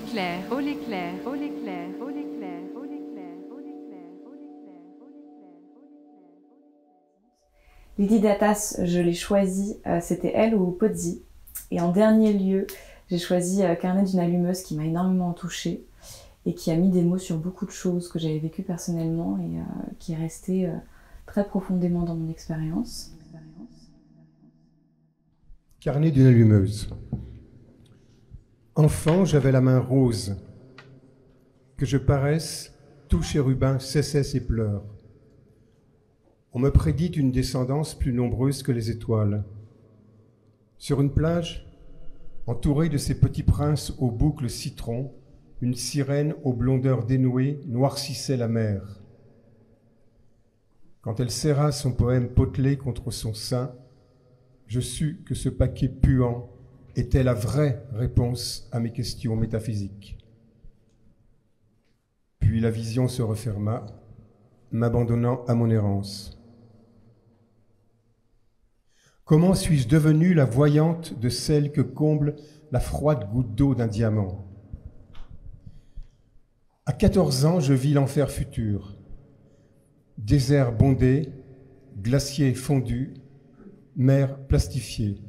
l'éclair, oh l'éclair, oh l'éclair, oh l'éclair, oh l'éclair, oh l'éclair, oh l'éclair, oh l'éclair. Lydie Datas, je l'ai choisie, c'était elle ou Pozzi. Et en dernier lieu, j'ai choisi Carnet d'une allumeuse qui m'a énormément touchée et qui a mis des mots sur beaucoup de choses que j'avais vécues personnellement et qui est resté très profondément dans mon expérience. Carnet d'une allumeuse. Enfant, j'avais la main rose. Que je paraisse, tout chérubin cessait ses pleurs. On me prédit une descendance plus nombreuse que les étoiles. Sur une plage, entourée de ces petits princes aux boucles citron, une sirène aux blondeurs dénouées noircissait la mer. Quand elle serra son poème potelé contre son sein, je sus que ce paquet puant était la vraie réponse à mes questions métaphysiques. Puis la vision se referma, m'abandonnant à mon errance. Comment suis-je devenue la voyante de celle que comble la froide goutte d'eau d'un diamant? À 14 ans, je vis l'enfer futur. Désert bondé, glacier fondu, mer plastifiée.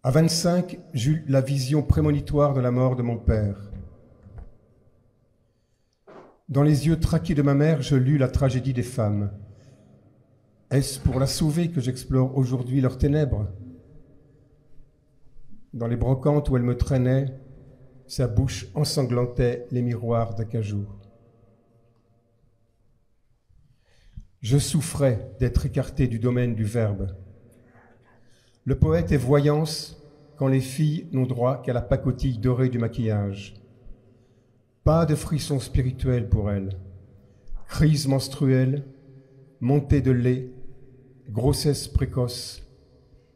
À 25, j'eus la vision prémonitoire de la mort de mon père. Dans les yeux traqués de ma mère, je lus la tragédie des femmes. Est-ce pour la sauver que j'explore aujourd'hui leurs ténèbres? Dans les brocantes où elle me traînait, sa bouche ensanglantait les miroirs d'acajou. Je souffrais d'être écarté du domaine du verbe. Le poète est voyance quand les filles n'ont droit qu'à la pacotille dorée du maquillage. Pas de frisson spirituel pour elle. Crise menstruelle, montée de lait, grossesse précoce,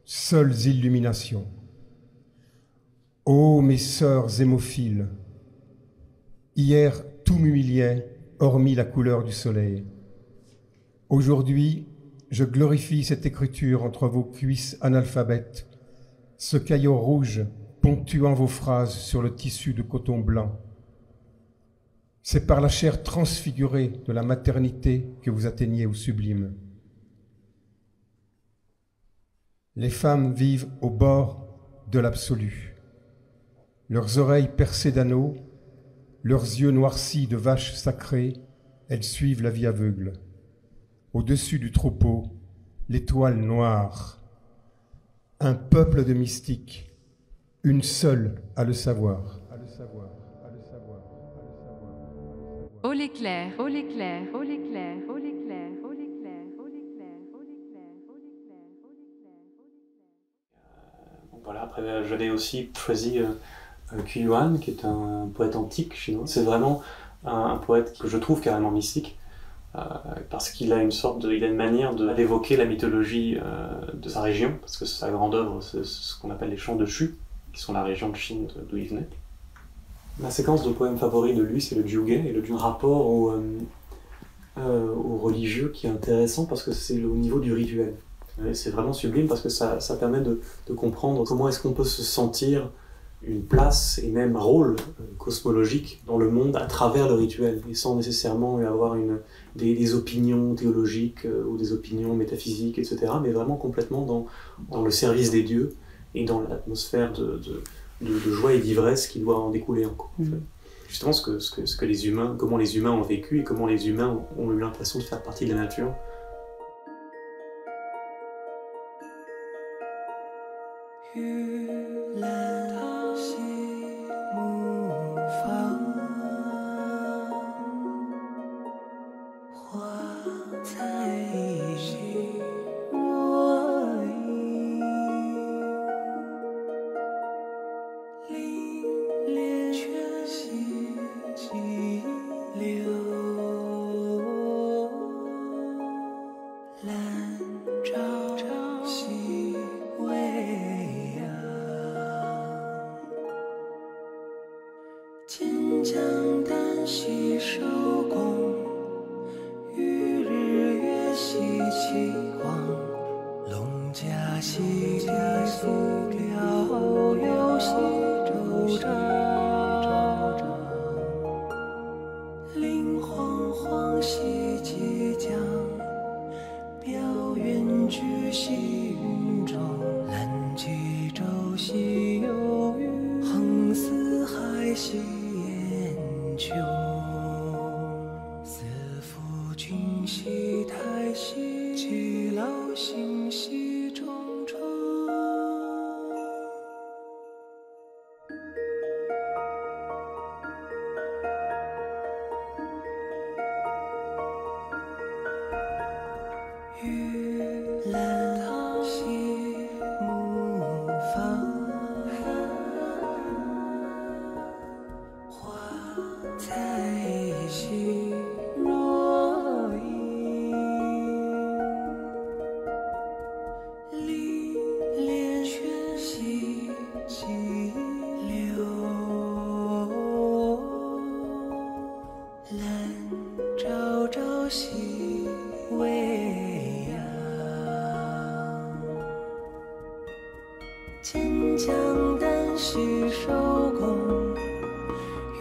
seules illuminations. Ô mes sœurs hémophiles, hier tout m'humiliait, hormis la couleur du soleil. Aujourd'hui, je glorifie cette écriture entre vos cuisses analphabètes, ce caillot rouge ponctuant vos phrases sur le tissu de coton blanc. C'est par la chair transfigurée de la maternité que vous atteignez au sublime. Les femmes vivent au bord de l'absolu. Leurs oreilles percées d'anneaux, leurs yeux noircis de vaches sacrées, elles suivent la vie aveugle. Au-dessus du troupeau, l'étoile noire. Un peuple de mystiques, une seule à le savoir. Oh l'éclair, oh l'éclair, oh l'éclair, oh l'éclair, oh l'éclair, oh l'éclair, oh l'éclair, oh l'éclair, oh l'éclair. Voilà, après j'avais aussi choisi Qu Yuan, qui est un poète antique chinois. C'est vraiment un poète que je trouve carrément mystique, parce qu'il a une manière d'évoquer la mythologie de sa région, parce que sa grande œuvre, c'est ce qu'on appelle les chants de Shu, qui sont la région de Chine d'où il venait. Ma séquence de poèmes favoris de lui, c'est le Jiugei, et le rapport au religieux qui est intéressant parce que c'est au niveau du rituel. C'est vraiment sublime parce que ça permet de comprendre comment est-ce qu'on peut se sentir une place et même un rôle cosmologique dans le monde à travers le rituel, et sans nécessairement avoir des opinions théologiques ou des opinions métaphysiques, etc., mais vraiment complètement dans le service des dieux et dans l'atmosphère de joie et d'ivresse qui doit en découler en fait. Justement ce que les humains, comment les humains ont vécu et comment les humains ont eu l'impression de faire partie de la nature.西地复了有西周章。细云中，蓝旗洲西有雨，横四海兮烟秋。四夫君兮太息，其老心兮重重。玉兰堂兮木芳，花彩兮若影，历练兮急流，兰昭昭兮未央。坚强担兮收功，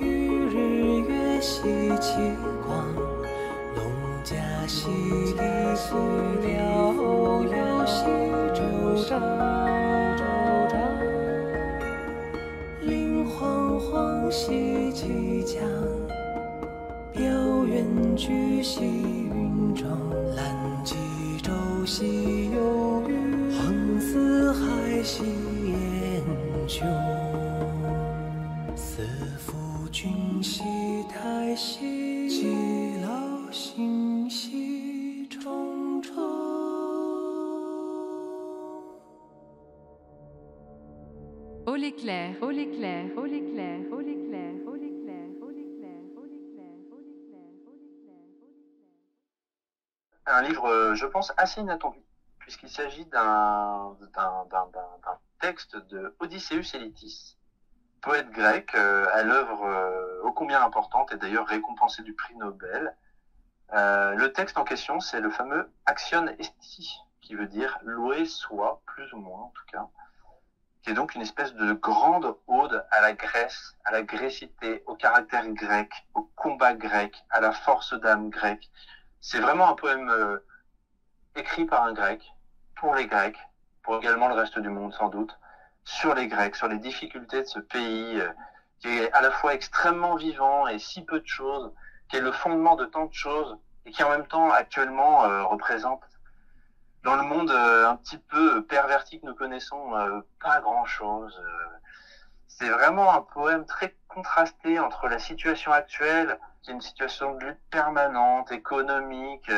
与日月兮齐光。龙家兮地素辽，游兮周章。灵惶惶兮其强，表远居兮云中。蓝旗洲兮有雨，横四海兮烟穹。四夫君兮太息，其老心兮重重。Haut l'éclair, haut l'éclair, haut l'éclair, haut l'éclair, haut l'éclair, haut l'éclair, haut l'éclair, haut l'éclair, haut l'éclair, haut l'éclair. Un livre, je pense, assez inattendu, puisqu'il s'agit d'un texte de Odysseus Elitis, poète grec à l'œuvre ô combien importante et d'ailleurs récompensé du prix Nobel. Le texte en question, c'est le fameux Axion Esti, qui veut dire loué soit, plus ou moins en tout cas, qui est donc une espèce de grande ode à la Grèce, à la grécité, au caractère grec, au combat grec, à la force d'âme grecque. C'est vraiment un poème écrit par un grec, pour les Grecs, pour également le reste du monde sans doute, sur les Grecs, sur les difficultés de ce pays qui est à la fois extrêmement vivant et si peu de choses, qui est le fondement de tant de choses et qui en même temps actuellement représente dans le monde un petit peu perverti que nous connaissons pas grand-chose. C'est vraiment un poème très contrasté entre la situation actuelle, qui est une situation de lutte permanente, économique,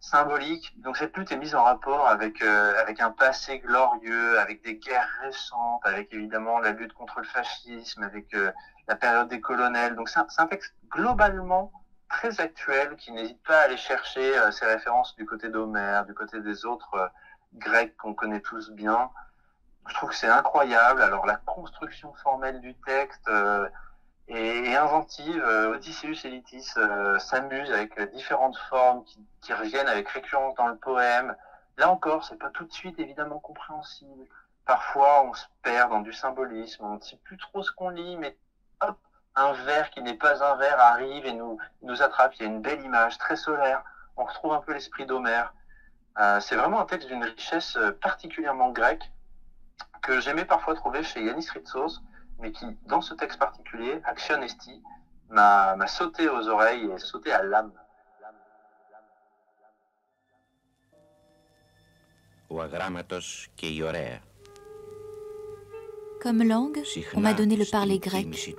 symbolique. Donc cette lutte est mise en rapport avec un passé glorieux, avec des guerres récentes, avec évidemment la lutte contre le fascisme, avec la période des colonels. Donc c'est un texte globalement très actuel qui n'hésite pas à aller chercher ses références du côté d'Homère, du côté des autres Grecs qu'on connaît tous bien. Je trouve que c'est incroyable. Alors la construction formelle du texte est inventive. Odysseus Elitis s'amuse avec différentes formes qui reviennent avec récurrence dans le poème. Là encore, c'est pas tout de suite évidemment compréhensible. Parfois, on se perd dans du symbolisme, on ne sait plus trop ce qu'on lit, mais hop, un vers qui n'est pas un vers arrive et nous attrape. Il y a une belle image très solaire. On retrouve un peu l'esprit d'Homère. C'est vraiment un texte d'une richesse particulièrement grecque que j'aimais parfois trouver chez Yanis Ritsos, mais qui, dans ce texte particulier, Axion Esti, m'a sauté aux oreilles et sauté à l'âme. Comme langue, on m'a donné le parler grec.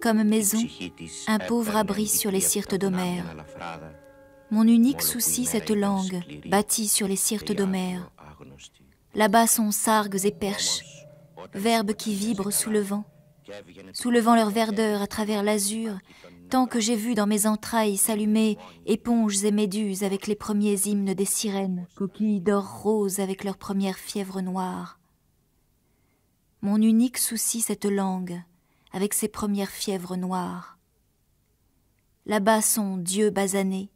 Comme maison, un pauvre abri sur les syrtes d'Homère. Mon unique souci, cette langue, bâtie sur les syrtes d'Homère. Là-bas sont sargues et perches, verbes qui vibrent soulevant leur verdeur à travers l'azur, tant que j'ai vu dans mes entrailles s'allumer éponges et méduses avec les premiers hymnes des sirènes, coquilles d'or rose avec leurs premières fièvres noires. Mon unique souci, cette langue, avec ses premières fièvres noires. Là-bas sont dieux basanés,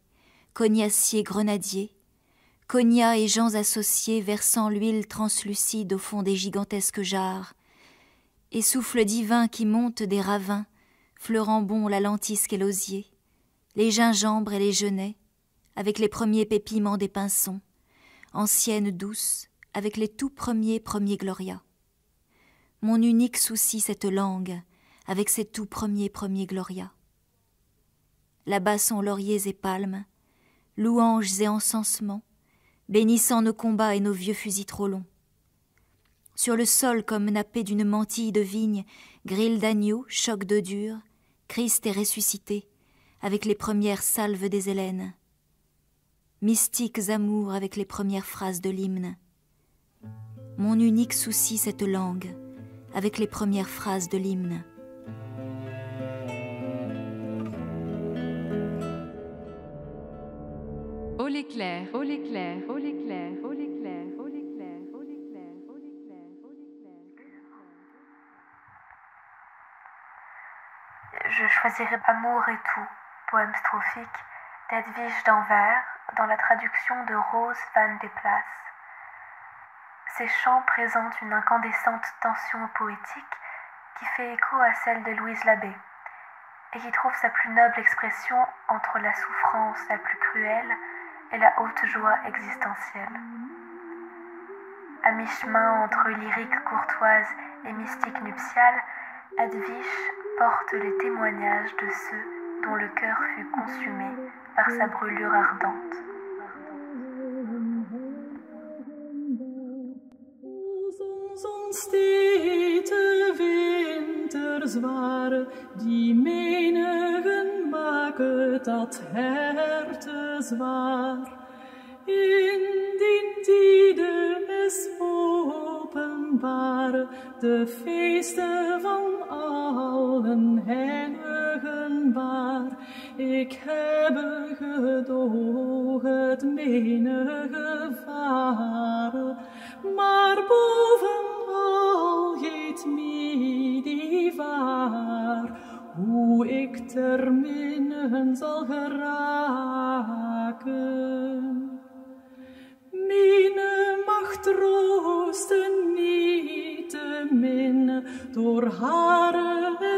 cognaciers grenadiers, cognats et gens associés versant l'huile translucide au fond des gigantesques jarres, et souffles divins qui montent des ravins, fleurant bon la lentisque et l'osier, les gingembres et les genêts, avec les premiers pépiments des pinsons, ancienne douce, avec les tout premiers gloria. Mon unique souci, cette langue, avec ses tout premiers gloria. Là-bas sont lauriers et palmes, louanges et encensements, bénissant nos combats et nos vieux fusils trop longs. Sur le sol comme nappé d'une mantille de vigne, grille d'agneau, choc de dur, Christ est ressuscité, avec les premières salves des Hélènes. Mystiques amours avec les premières phrases de l'hymne. Mon unique souci, cette langue, avec les premières phrases de l'hymne. Ô l'éclair, ô l'éclair, ô l'éclair, ô l'éclair, ô l'éclair, ô l'éclair, ô l'éclair, ô l'éclair. Je choisirais Amour et tout, poème strophique d'Edwige d'Anvers, dans la traduction de Rose van de Plas. Ces chants présentent une incandescente tension poétique qui fait écho à celle de Louise Labbé et qui trouve sa plus noble expression entre la souffrance la plus cruelle et la haute joie existentielle. À mi-chemin entre lyrique courtoise et mystique nuptiale, Edwige porte les témoignages de ceux dont le cœur fut consumé par sa brûlure ardente. Stete winterzware, die menigen maken dat herte zwaar. In die tijden is openbaar de feesten van allen heiligen waar. Ik heb gedoogd menige varen, maar bovenal geet mij die waar, hoe ik ter minnen zal geraken. Mine mag troosten niet te min, door haar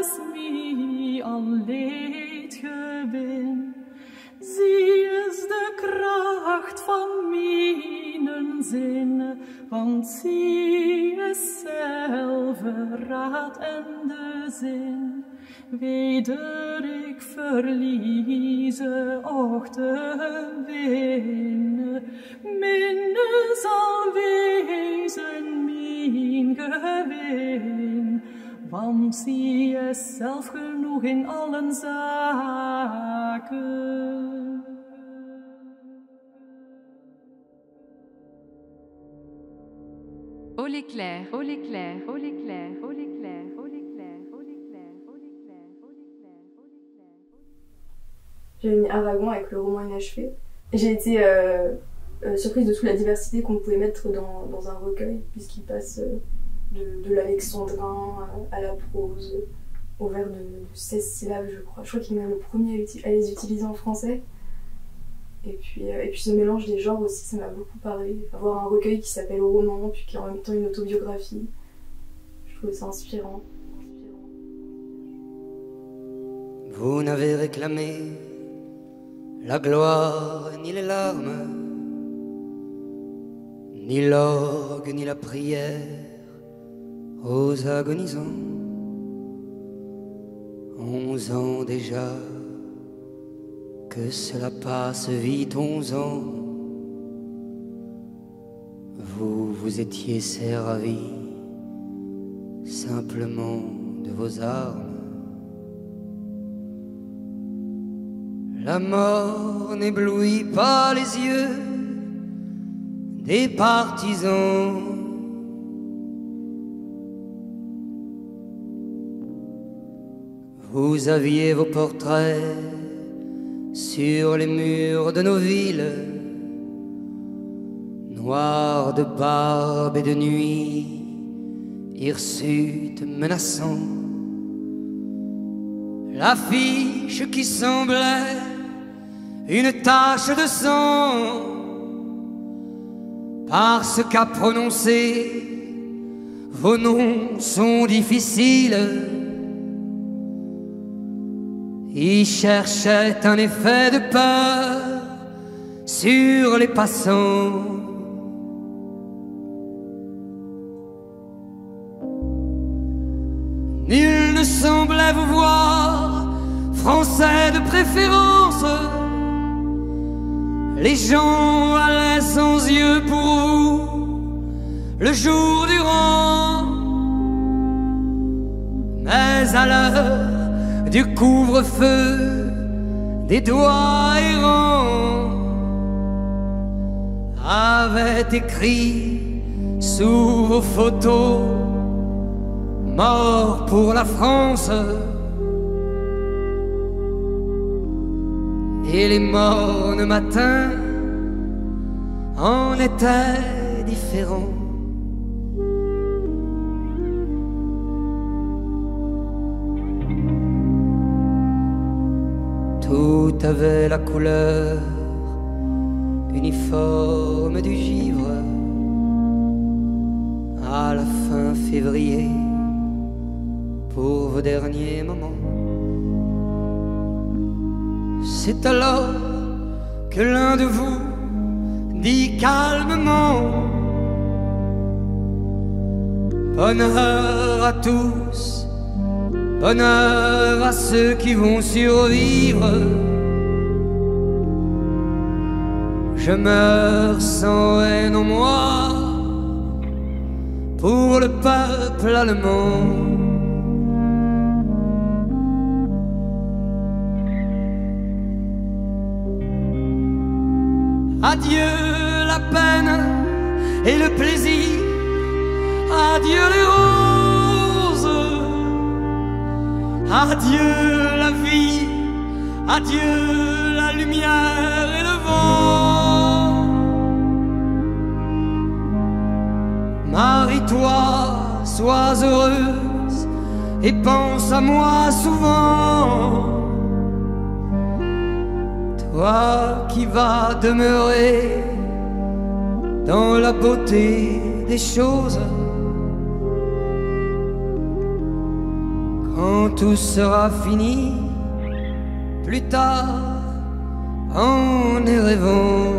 is mij al leed gewin. Zij is de kracht van mijn zin, want zij is zelf raad en de zin. Weder ik verlieze och te winnen, minne zal wezen mijn gewin, want zij is zelf genoeg in allen zaken. Ô l'éclair, ô l'éclair, ô l'éclair, ô l'éclair, ô l'éclair, ô l'éclair, ô l'éclair, ô l'éclair, ô l'éclair. J'avais mis un wagon avec le roman inachevé. J'ai été surprise de toute la diversité qu'on pouvait mettre dans un recueil, puisqu'il passe de l'alexandrin à la prose, au vers de 16 syllabes, je crois. Je crois qu'il est même le premier à les utiliser en français. Et puis ce mélange des genres aussi, ça m'a beaucoup parlé. Avoir un recueil qui s'appelle roman, puis qui est en même temps une autobiographie, je trouvais ça inspirant. Vous n'avez réclamé la gloire ni les larmes, ni l'orgue ni la prière aux agonisants. 11 ans déjà que cela passe vite, 11 ans. Vous vous étiez servi simplement de vos armes. La mort n'éblouit pas les yeux des partisans. Vous aviez vos portraits sur les murs de nos villes, noirs de barbe et de nuit, hirsutes menaçants. L'affiche qui semblait une tache de sang, parce qu'à prononcer vos noms sont difficiles. Il cherchait un effet de peur sur les passants. me semblait vous voir, français de préférence. Les gens allaient sans yeux pour vous, le jour durant. Mais à l'heure du couvre-feu, des doigts errants avaient écrit sous vos photos: mort pour la France. Et les mornes matins en étaient différents. Tout avait la couleur uniforme du givre. À la fin février, pour vos derniers moments, c'est alors que l'un de vous dit calmement: bonheur à tous, bonheur à ceux qui vont survivre. Je meurs sans haine en moi pour le peuple allemand. Adieu la peine et le plaisir, adieu les roses, adieu la vie, adieu la lumière et le vent. Marie-toi, sois heureuse et pense à moi souvent. Toi qui vas demeurer dans la beauté des choses, quand tout sera fini, plus tard, en y rêvant.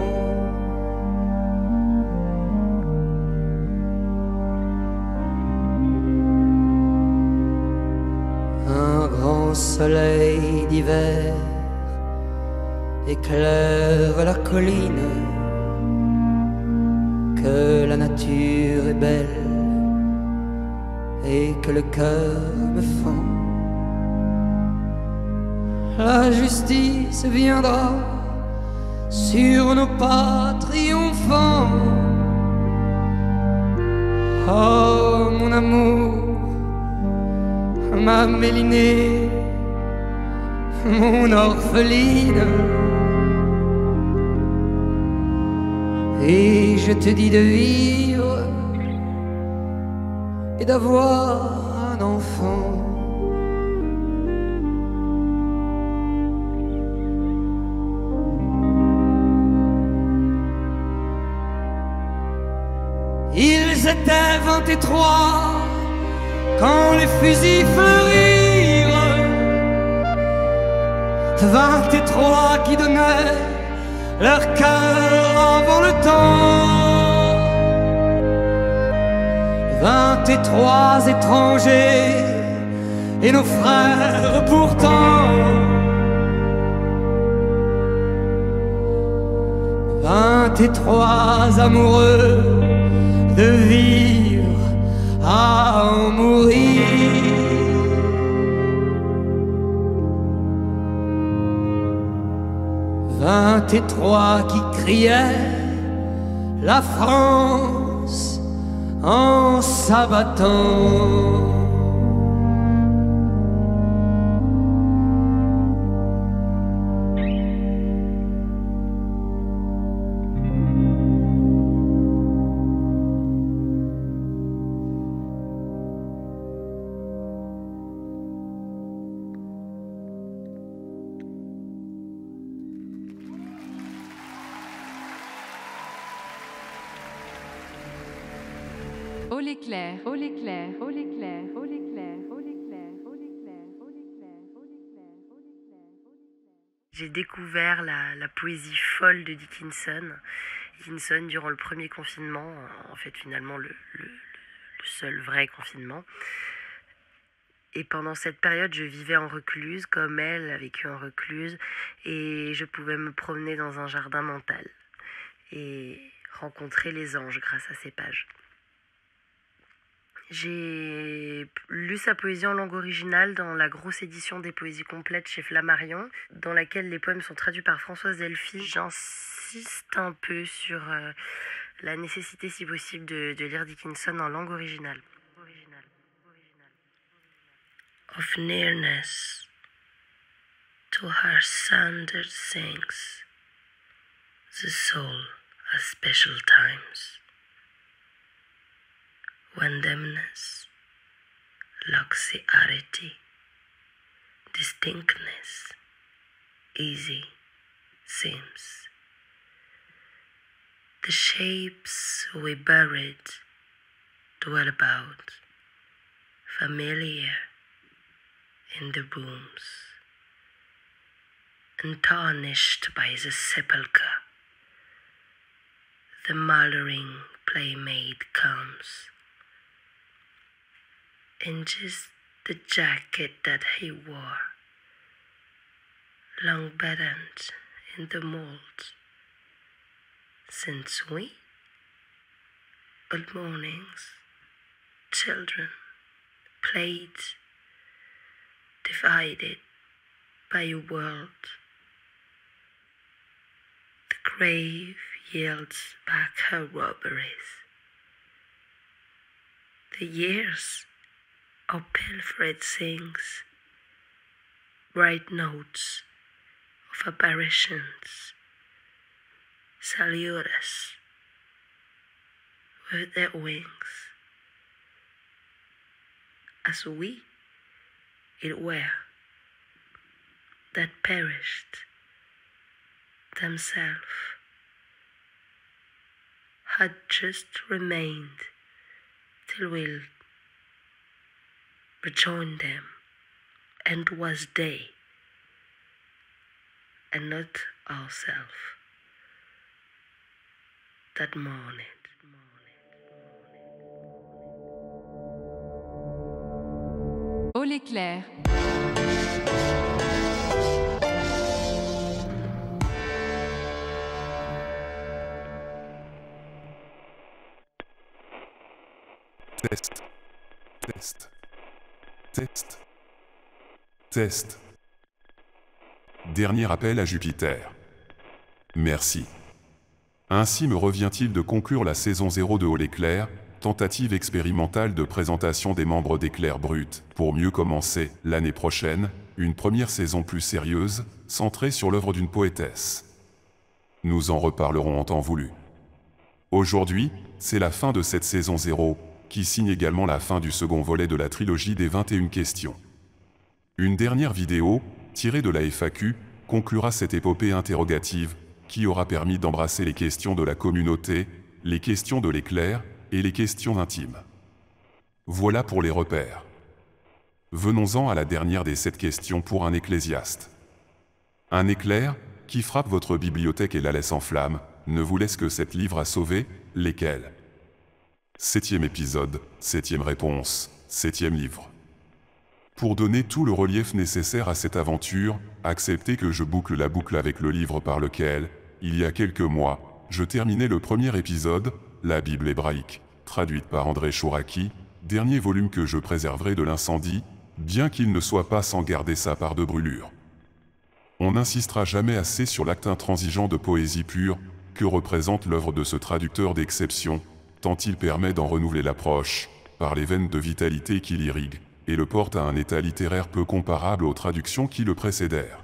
Un grand soleil d'hiver éclaire la colline, que la nature est belle et que le cœur me fend. La justice viendra sur nos pas triomphants. Oh mon amour, ma Mélinée, mon orpheline. Et je te dis de vivre et d'avoir un enfant. Ils étaient 23 quand les fusils fleurirent, 23 qui donnaient leur cœur avant le temps, 23 étrangers et nos frères pourtant, 23 amoureux de vivre à en mourir. 23 qui criaient la France en s'abattant. Haut l'éclair, haut l'éclair, haut l'éclair, haut l'éclair, haut l'éclair, haut l'éclair, haut l'éclair, haut l'éclair, haut l'éclair. J'ai découvert la poésie folle de Dickinson. Dickinson durant le premier confinement, en fait finalement le seul vrai confinement. Et pendant cette période, je vivais en recluse, comme elle a vécu en recluse, et je pouvais me promener dans un jardin mental et rencontrer les anges grâce à ces pages. J'ai lu sa poésie en langue originale dans la grosse édition des poésies complètes chez Flammarion, dans laquelle les poèmes sont traduits par Françoise Delphi. J'insiste un peu sur la nécessité, si possible, de lire Dickinson en langue originale. Of nearness to her sundered things, the soul has special times, when dimness lacks the arity, distinctness easy seems. The shapes we buried dwell about, familiar in the rooms, untarnished by the sepulchre. The mouldering playmate comes, in just the jacket that he wore, long buttoned in the mold, since we, old mornings, children, played, divided by a world. The grave yields back her robberies. The years our pilfered sings, bright notes of apparitions, salute us with their wings, as we it were, that perished themselves, had just remained till we'll rejoin them, and was they, and not ourselves, that mourned. Au l'éclair. Test. Test. Test. Test. Dernier appel à Jupiter. Merci. Ainsi me revient-il de conclure la saison 0 de Au l'éclair, tentative expérimentale de présentation des membres d'Éclair Brut, pour mieux commencer, l'année prochaine, une première saison plus sérieuse, centrée sur l'œuvre d'une poétesse. Nous en reparlerons en temps voulu. Aujourd'hui, c'est la fin de cette saison 0, qui signe également la fin du second volet de la trilogie des 21 questions. Une dernière vidéo, tirée de la FAQ, conclura cette épopée interrogative, qui aura permis d'embrasser les questions de la communauté, les questions de l'éclair, et les questions intimes. Voilà pour les repères. Venons-en à la dernière des 7 questions pour un ecclésiaste. Un éclair, qui frappe votre bibliothèque et la laisse en flammes, ne vous laisse que 7 livres à sauver, lesquels? 7e épisode, 7e réponse, 7e livre. Pour donner tout le relief nécessaire à cette aventure, acceptez que je boucle la boucle avec le livre par lequel, il y a quelques mois, je terminais le premier épisode, la Bible hébraïque, traduite par André Chouraki, dernier volume que je préserverai de l'incendie, bien qu'il ne soit pas sans garder sa part de brûlure. On n'insistera jamais assez sur l'acte intransigeant de poésie pure que représente l'œuvre de ce traducteur d'exception, tant il permet d'en renouveler l'approche, par les veines de vitalité qui l'irriguent, et le porte à un état littéraire peu comparable aux traductions qui le précédèrent.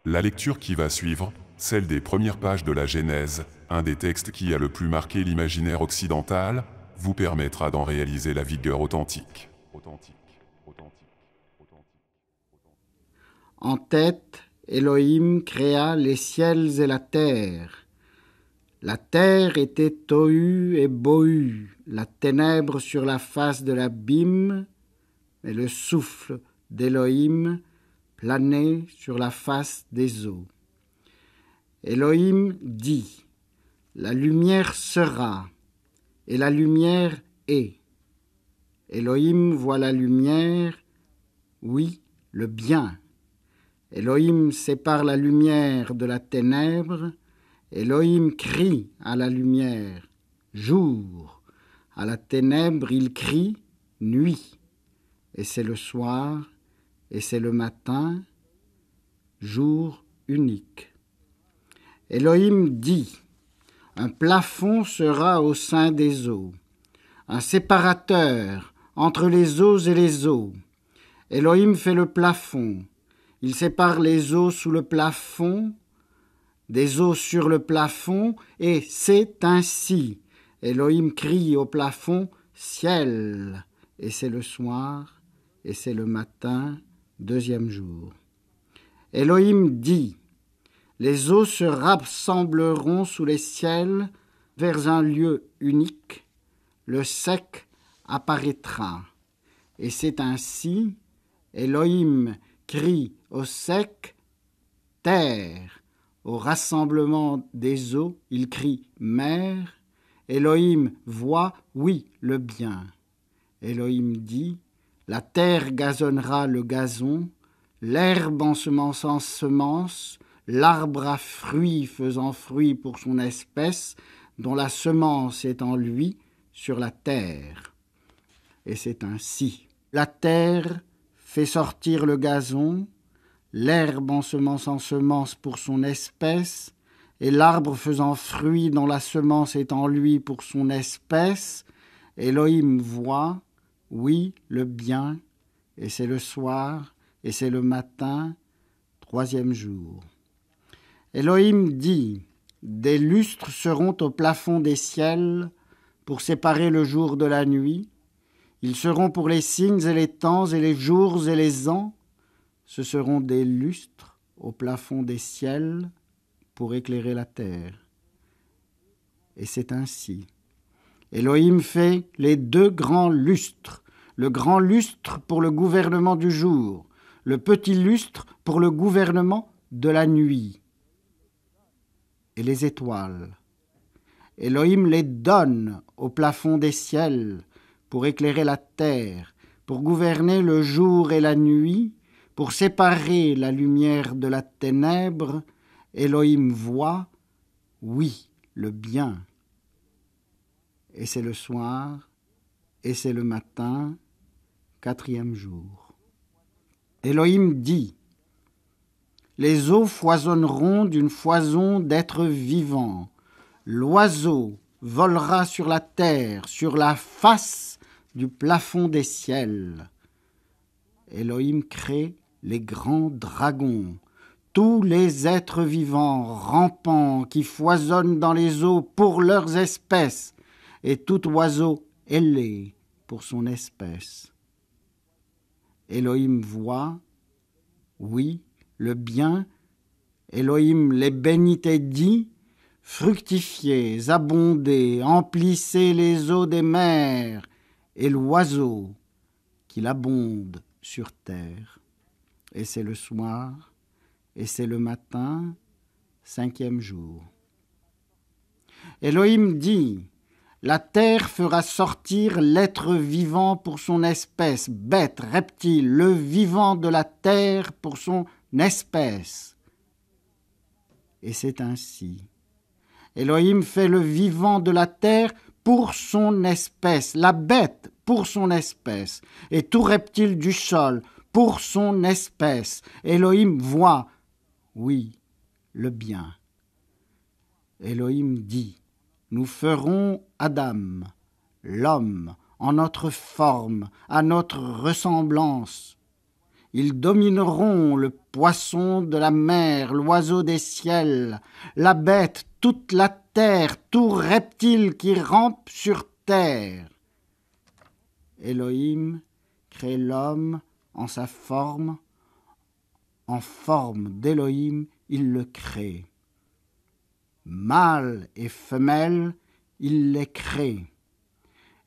La lecture qui va suivre, celle des premières pages de la Genèse, un des textes qui a le plus marqué l'imaginaire occidental, vous permettra d'en réaliser la vigueur authentique. En tête, Elohim créa les ciels et la terre. La terre était tohu et bohu, la ténèbre sur la face de l'abîme, et le souffle d'Elohim planait sur la face des eaux. Elohim dit, la lumière sera, et la lumière est. Elohim voit la lumière, oui, le bien. Elohim sépare la lumière de la ténèbre. Elohim crie à la lumière, jour. À la ténèbre, il crie, nuit. Et c'est le soir, et c'est le matin, jour unique. Elohim dit, un plafond sera au sein des eaux, un séparateur entre les eaux et les eaux. Elohim fait le plafond, il sépare les eaux sous le plafond, des eaux sur le plafond, et c'est ainsi. Elohim crie au plafond, ciel, et c'est le soir, et c'est le matin, deuxième jour. Elohim dit, les eaux se rassembleront sous les ciels vers un lieu unique, le sec apparaîtra. Et c'est ainsi, Elohim crie au sec, terre. Au rassemblement des eaux, il crie mer. Elohim voit, oui, le bien. Elohim dit, la terre gazonnera le gazon, l'herbe ensemençant semence, l'arbre à fruits faisant fruit pour son espèce, dont la semence est en lui sur la terre. Et c'est ainsi. La terre fait sortir le gazon, l'herbe ensemençant semence pour son espèce, et l'arbre faisant fruit dont la semence est en lui pour son espèce. Elohim voit, oui, le bien, et c'est le soir, et c'est le matin, troisième jour. Elohim dit, des lustres seront au plafond des ciels pour séparer le jour de la nuit. Ils seront pour les signes et les temps et les jours et les ans. Ce seront des lustres au plafond des ciels pour éclairer la terre. Et c'est ainsi. Elohim fait les deux grands lustres, le grand lustre pour le gouvernement du jour, le petit lustre pour le gouvernement de la nuit. Et les étoiles. Elohim les donne au plafond des ciels pour éclairer la terre, pour gouverner le jour et la nuit, pour séparer la lumière de la ténèbre. Elohim voit, oui, le bien. Et c'est le soir, et c'est le matin, quatrième jour. Elohim dit, les eaux foisonneront d'une foison d'êtres vivants. L'oiseau volera sur la terre, sur la face du plafond des ciels. Elohim crée les grands dragons, tous les êtres vivants, rampants, qui foisonnent dans les eaux pour leurs espèces, et tout oiseau ailé pour son espèce. Elohim voit, oui, le bien. Elohim les bénit et dit, fructifiez, abondez, emplissez les eaux des mers, et l'oiseau qu'il abonde sur terre. Et c'est le soir, et c'est le matin, cinquième jour. Elohim dit, la terre fera sortir l'être vivant pour son espèce, bête, reptile, le vivant de la terre pour son espèce. Et c'est ainsi. Elohim fait le vivant de la terre pour son espèce, la bête pour son espèce, et tout reptile du sol pour son espèce. Elohim voit, oui, le bien. Elohim dit, nous ferons Adam, l'homme, en notre forme, à notre ressemblance. Ils domineront le poisson de la mer, l'oiseau des ciels, la bête, toute la terre, tout reptile qui rampe sur terre. Elohim crée l'homme en sa forme. En forme d'Elohim, il le crée. Mâle et femelle, il les crée.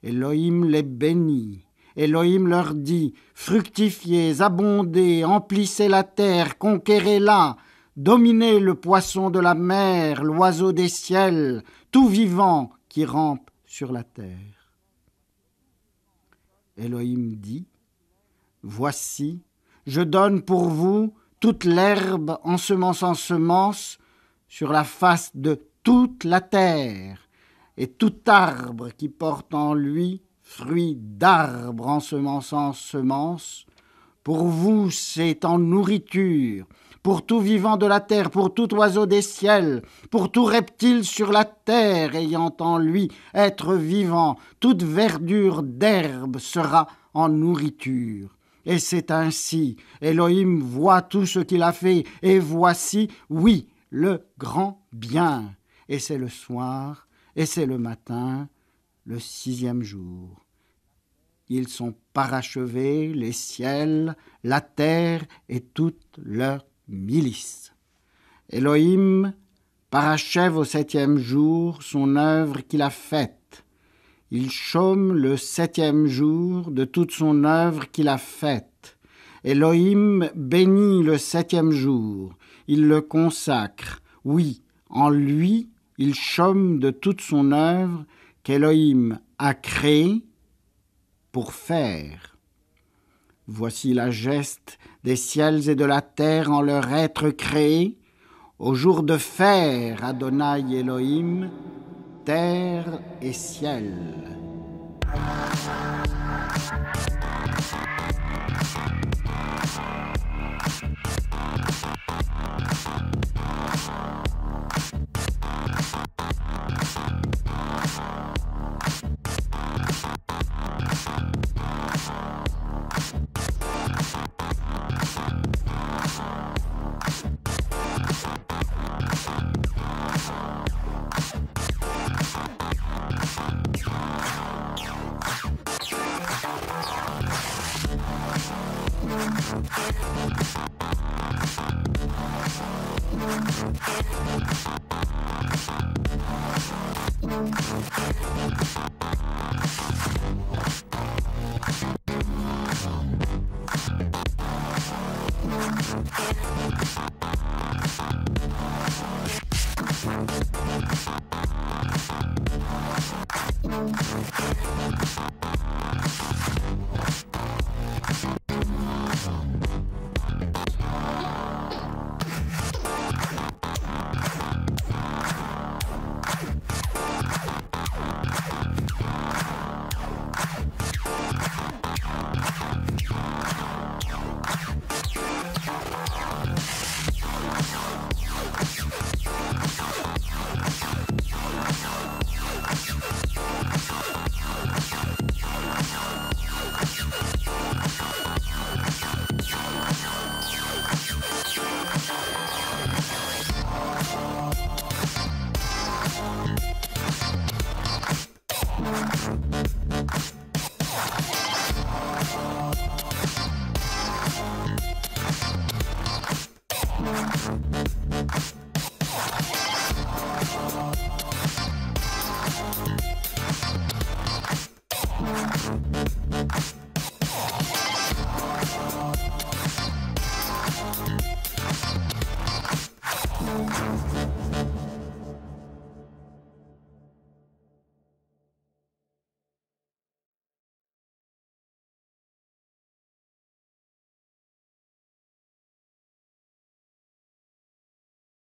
Elohim les bénit. Elohim leur dit, fructifiez, abondez, emplissez la terre, conquérez-la, dominez le poisson de la mer, l'oiseau des ciels, tout vivant qui rampe sur la terre. Elohim dit, voici, je donne pour vous toute l'herbe ensemençant semence sur la face de toute la terre, et tout arbre qui porte en lui fruit d'arbre ensemençant semence. Pour vous, c'est en nourriture, pour tout vivant de la terre, pour tout oiseau des ciels, pour tout reptile sur la terre ayant en lui être vivant, toute verdure d'herbe sera en nourriture. Et c'est ainsi, Elohim voit tout ce qu'il a fait, et voici, oui, le grand bien. Et c'est le soir, et c'est le matin, le 6e jour. Ils sont parachevés, les ciels, la terre et toute leur milice. Elohim parachève au 7e jour son œuvre qu'il a faite. Il chôme le 7e jour de toute son œuvre qu'il a faite. Elohim bénit le 7e jour, il le consacre. Oui, en lui, il chôme de toute son œuvre qu'Elohim a créée pour faire. Voici la geste des ciels et de la terre en leur être créés, au jour de faire Adonai Elohim, terre et ciel.